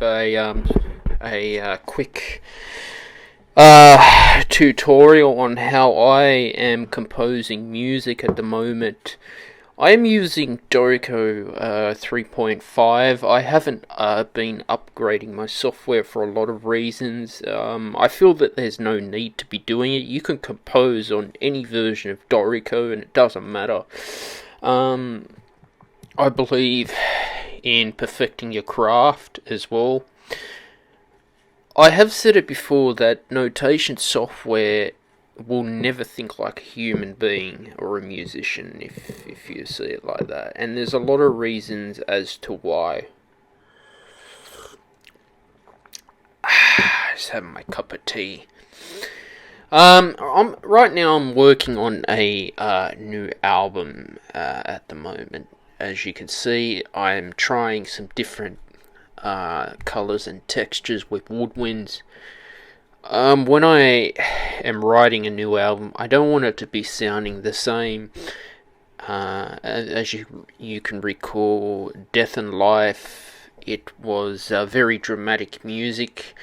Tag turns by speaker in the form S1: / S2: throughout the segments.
S1: give a quick tutorial on how I am composing music at the moment. I am using Dorico 3.5. I haven't been upgrading my software for a lot of reasons. I feel that there's no need to be doing it. You can compose on any version of Dorico and it doesn't matter. I believe in perfecting your craft as well. I have said it before that notation software will never think like a human being or a musician, if you see it like that. And there's a lot of reasons as to why. Just having my cup of tea. Right now I'm working on a new album at the moment. As you can see, I'm trying some different colours and textures with woodwinds. When I am writing a new album, I don't want it to be sounding the same. As you can recall, Death and Life, it was very dramatic music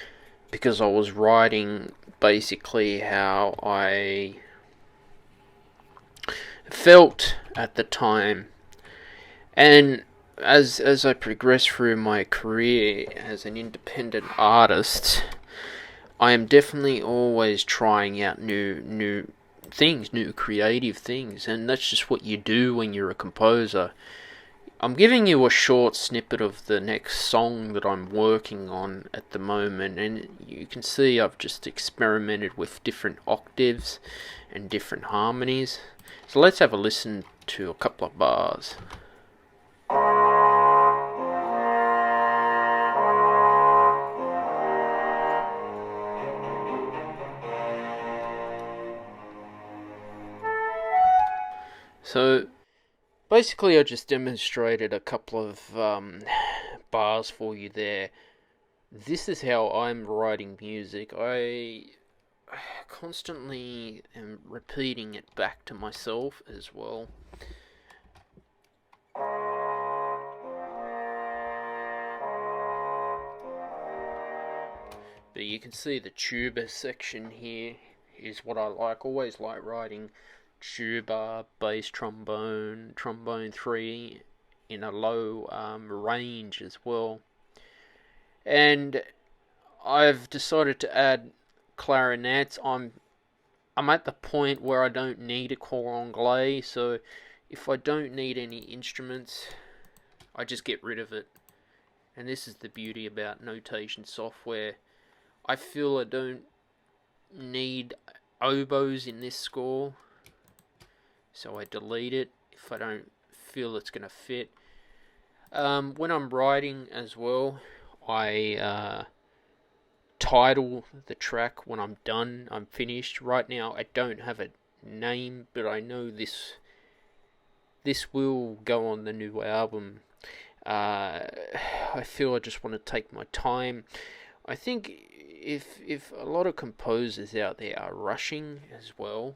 S1: because I was writing basically how I felt at the time. And as I progress through my career as an independent artist, I am definitely always trying out new things, new creative things, and that's just what you do when you're a composer. I'm giving you a short snippet of the next song that I'm working on at the moment, and you can see I've just experimented with different octaves and different harmonies. So let's have a listen to a couple of bars. So, basically I just demonstrated a couple of bars for you there. This is how I'm writing music. I constantly am repeating it back to myself as well. But you can see the tuba section here is what I like. Always like writing tuba, bass trombone, trombone 3 in a low range as well. And I've decided to add clarinets. I'm at the point where I don't need a cor anglais, so if I don't need any instruments, I just get rid of it. And this is the beauty about notation software. I feel I don't need oboes in this score, so I delete it if I don't feel it's going to fit. When I'm writing as well, I title the track when I'm done, I'm finished. Right now I don't have a name, but I know this will go on the new album. I feel I just want to take my time. I think if a lot of composers out there are rushing as well,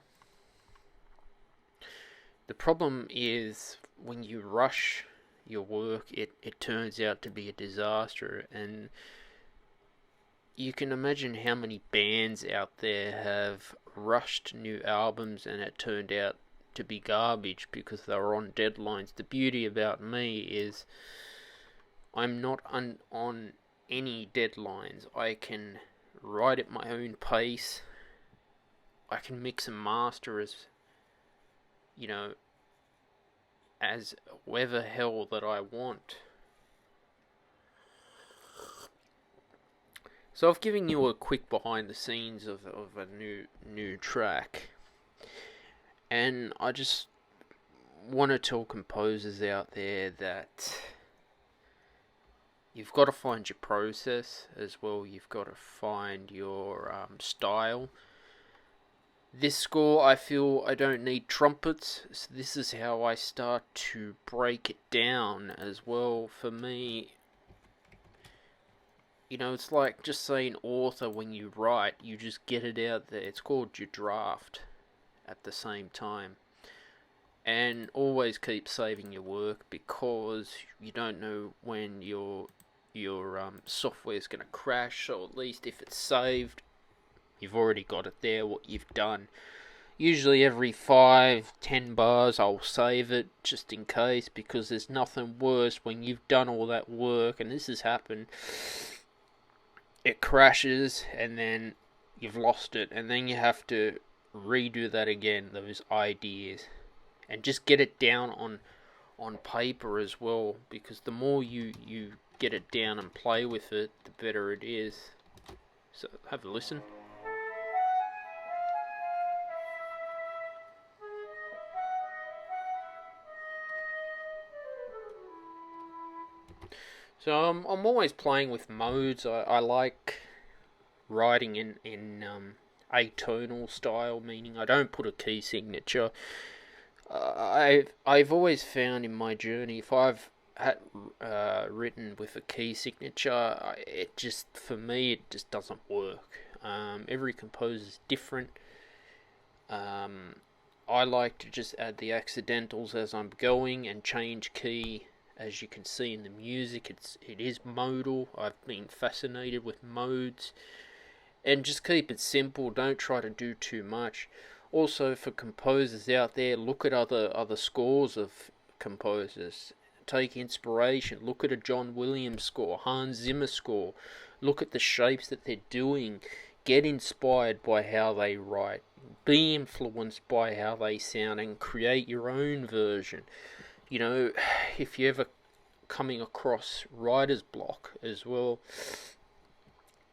S1: the problem is when you rush your work, it turns out to be a disaster. And you can imagine how many bands out there have rushed new albums and it turned out to be garbage because they were on deadlines. The beauty about me is I'm not on any deadlines. I can write at my own pace. I can mix and master as whatever hell that I want. So I've given you a quick behind the scenes of a new track, and I just want to tell composers out there that you've got to find your process as well. You've got to find your style. This score, I feel I don't need trumpets, so this is how I start to break it down as well. For me, it's like just saying author. When you write, you just get it out there. It's called your draft at the same time. And always keep saving your work because you don't know when your your software's going to crash. So at least if it's saved, you've already got it there, what you've done. Usually every 5-10 bars I'll save it just in case, because there's nothing worse when you've done all that work, and this has happened, it crashes and then you've lost it, and then you have to redo that again, those ideas, and just get it down on paper as well, because the more you get it down and play with it, the better it is. So have a listen. So I'm always playing with modes. I like writing in atonal style, meaning I don't put a key signature. I've always found in my journey, if I've had written with a key signature, it just, for me, it just doesn't work. Every composer is different. I like to just add the accidentals as I'm going and change key. As you can see in the music, it is modal. I've been fascinated with modes, and just keep it simple. Don't try to do too much. Also, for composers out there, look at other scores of composers. Take inspiration. Look at a John Williams score, Hans Zimmer score. Look at the shapes that they're doing. Get inspired by how they write. Be influenced by how they sound, and create your own version. You know, if you're ever coming across writer's block as well,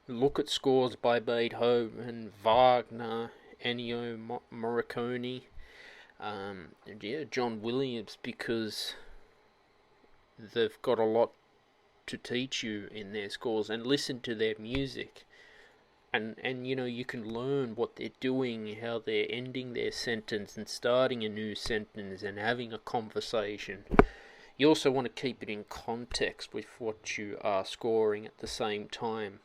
S1: look at scores by Beethoven, Wagner, Ennio Morricone, John Williams, because they've got a lot to teach you in their scores, and listen to their music. And you know, you can learn what they're doing, how they're ending their sentence and starting a new sentence and having a conversation. You also want to keep it in context with what you are scoring at the same time.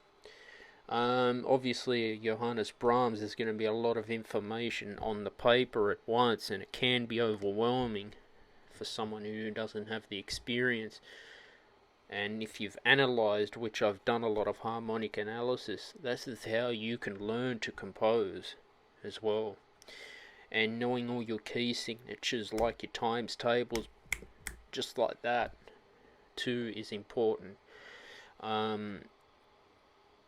S1: Obviously, Johannes Brahms, there's going to be a lot of information on the paper at once, and it can be overwhelming for someone who doesn't have the experience. And if you've analysed, which I've done a lot of harmonic analysis, this is how you can learn to compose as well. And knowing all your key signatures, like your times tables, just like that, too, is important.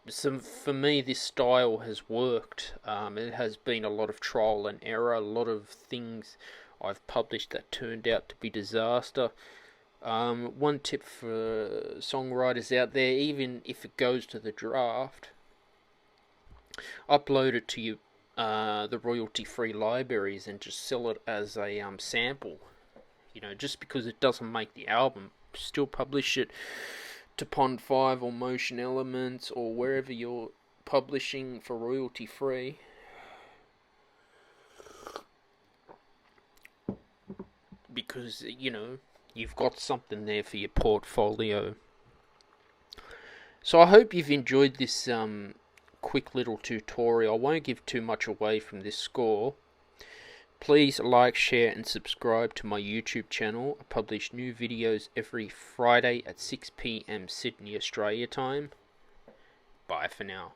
S1: So for me, this style has worked. It has been a lot of trial and error, a lot of things I've published that turned out to be disaster. One tip for songwriters out there, even if it goes to the draft, upload it to your, the royalty-free libraries and just sell it as a sample. You know, just because it doesn't make the album, still publish it to Pond 5 or Motion Elements or wherever you're publishing for royalty-free. Because, you know, you've got something there for your portfolio. So I hope you've enjoyed this quick little tutorial. I won't give too much away from this score. Please like, share and subscribe to my YouTube channel. I publish new videos every Friday at 6 PM Sydney, Australia time. Bye for now.